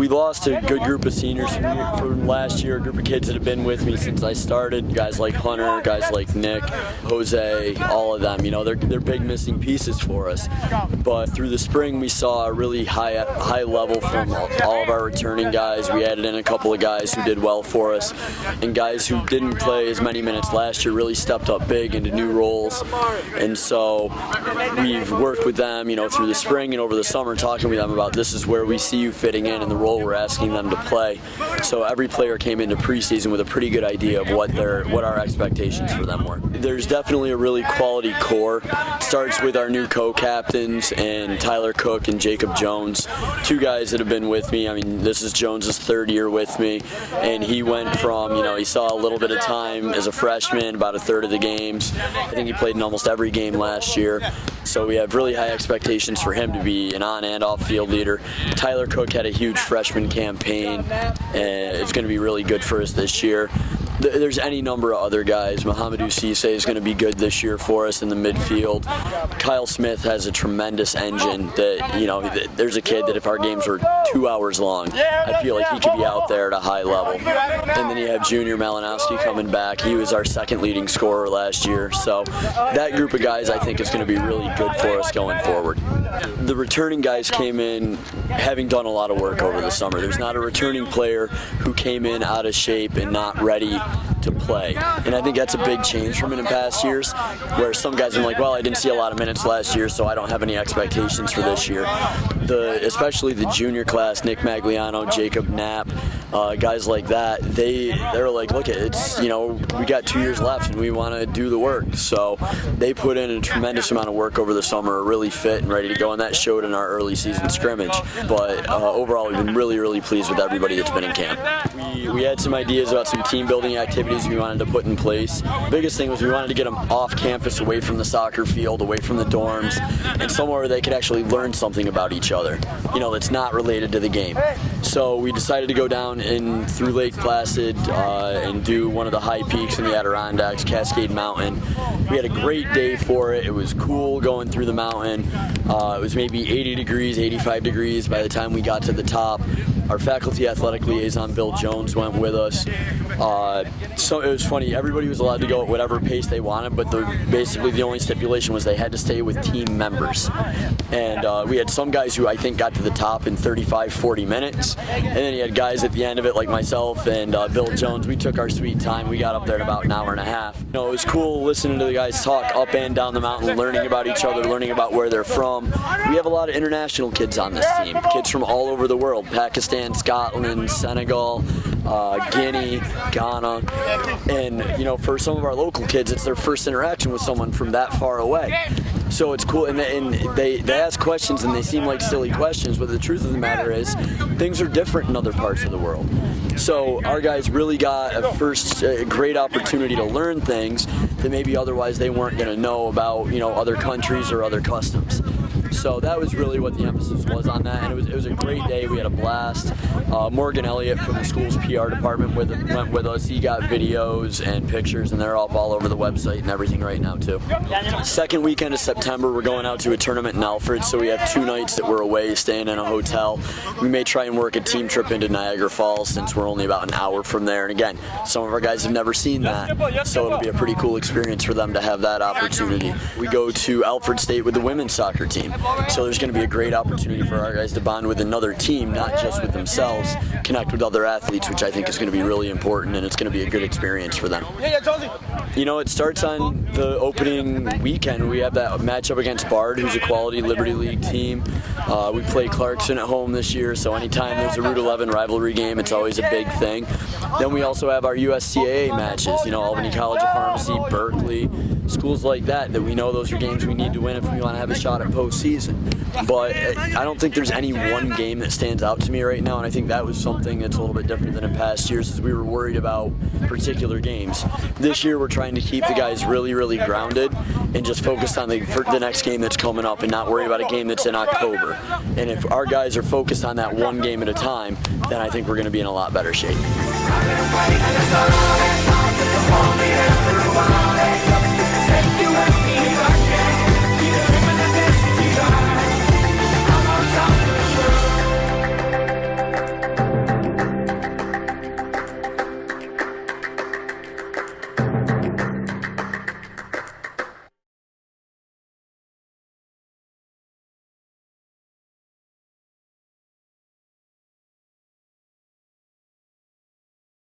We lost a good group of seniors from last year, a group of kids that have been with me since I started. Guys like Hunter, guys like Nick, Jose, all of them. You know, they're big missing pieces for us. But through the spring, we saw a really high level from all of our returning guys. We added in a couple of guys who did well for us, and guys who didn't play as many minutes last year really stepped up big into new roles. And so we've worked with them, you know, through the spring and over the summer, talking with them about this is where we see you fitting in the role we're asking them to play. So every player came into preseason with a pretty good idea of what our expectations for them were. There's definitely a really quality core. Starts with our new co-captains and Tyler Cook and Jacob Jones, two guys that have been with me. I mean, this is Jones's third year with me, and he went from, you know, he saw a little bit of time as a freshman, about a third of the games. I think he played in almost every game last year. So we have really high expectations for him to be an on and off field leader. Tyler Cook had a huge freshman campaign, and it's going to be really good for us this year. There's any number of other guys. Mohamedou Cisse is going to be good this year for us in the midfield. Kyle Smith has a tremendous engine that, you know, there's a kid that if our games were 2 hours long, I feel like he could be out there at a high level. And then you have Junior Malinowski coming back. He was our second leading scorer last year. So that group of guys I think is going to be really good for us going forward. The returning guys came in having done a lot of work over the summer. There's not a returning player who came in out of shape and not ready to play. And I think that's a big change from in past years, where some guys have been like, well, I didn't see a lot of minutes last year, so I don't have any expectations for this year. Especially the junior class, Nick Magliano, Jacob Knapp, guys like that, they're like, look, it's, you know, we got 2 years left and we want to do the work. So they put in a tremendous amount of work over the summer, really fit and ready to go, and that showed in our early season scrimmage. But overall, we've been really, really pleased with everybody that's been in camp. We had some ideas about some team building activities we wanted to put in place. The biggest thing was we wanted to get them off campus, away from the soccer field, away from the dorms, and somewhere where they could actually learn something about each other, you know, that's not related to the game. So we decided to go down through Lake Placid and do one of the high peaks in the Adirondacks, Cascade Mountain. We had a great day for it. It was cool going through the mountain. It was maybe 80 degrees, 85 degrees by the time we got to the top. Our faculty athletic liaison, Bill Jones, went with us. So it was funny, everybody was allowed to go at whatever pace they wanted, but basically the only stipulation was they had to stay with team members. And we had some guys who I think got to the top in 35, 40 minutes. And then you had guys at the end of it like myself and Bill Jones. We took our sweet time. We got up there in about an hour and a half. You know, it was cool listening to the guys talk up and down the mountain, learning about each other, learning about where they're from. We have a lot of international kids on this team, kids from all over the world, Pakistan, Scotland, Senegal, Guinea, Ghana. And, you know, for some of our local kids, it's their first interaction with someone from that far away. So it's cool, and they ask questions and they seem like silly questions, but the truth of the matter is things are different in other parts of the world. So our guys really got a great opportunity to learn things that maybe otherwise they weren't going to know about, you know, other countries or other customs. So that was really what the emphasis was on that, and it was a great day. We had a blast. Morgan Elliott from the school's PR department went with us. He got videos and pictures, and they're up all over the website and everything right now too. Second weekend of September, we're going out to a tournament in Alfred, so we have 2 nights that we're away, staying in a hotel. We may try and work a team trip into Niagara Falls since we're only about an hour from there. And again, some of our guys have never seen that, so it'll be a pretty cool experience for them to have that opportunity. We go to Alfred State with the women's soccer team. So there's going to be a great opportunity for our guys to bond with another team, not just with themselves, connect with other athletes, which I think is going to be really important, and it's going to be a good experience for them. You know, it starts on the opening weekend. We have that matchup against Bard, who's a quality Liberty League team. We play Clarkson at home this year, so anytime there's a Route 11 rivalry game, it's always a big thing. Then we also have our USCAA matches, you know, Albany College of Pharmacy, Berkeley, schools like that we know those are games we need to win if we want to have a shot at postseason. But I don't think there's any one game that stands out to me right now, and I think that was something that's a little bit different than in past years, as we were worried about particular games. This year we're trying to keep the guys really, really grounded and just focused on the next game that's coming up and not worry about a game that's in October. And if our guys are focused on that one game at a time, then I think we're going to be in a lot better shape.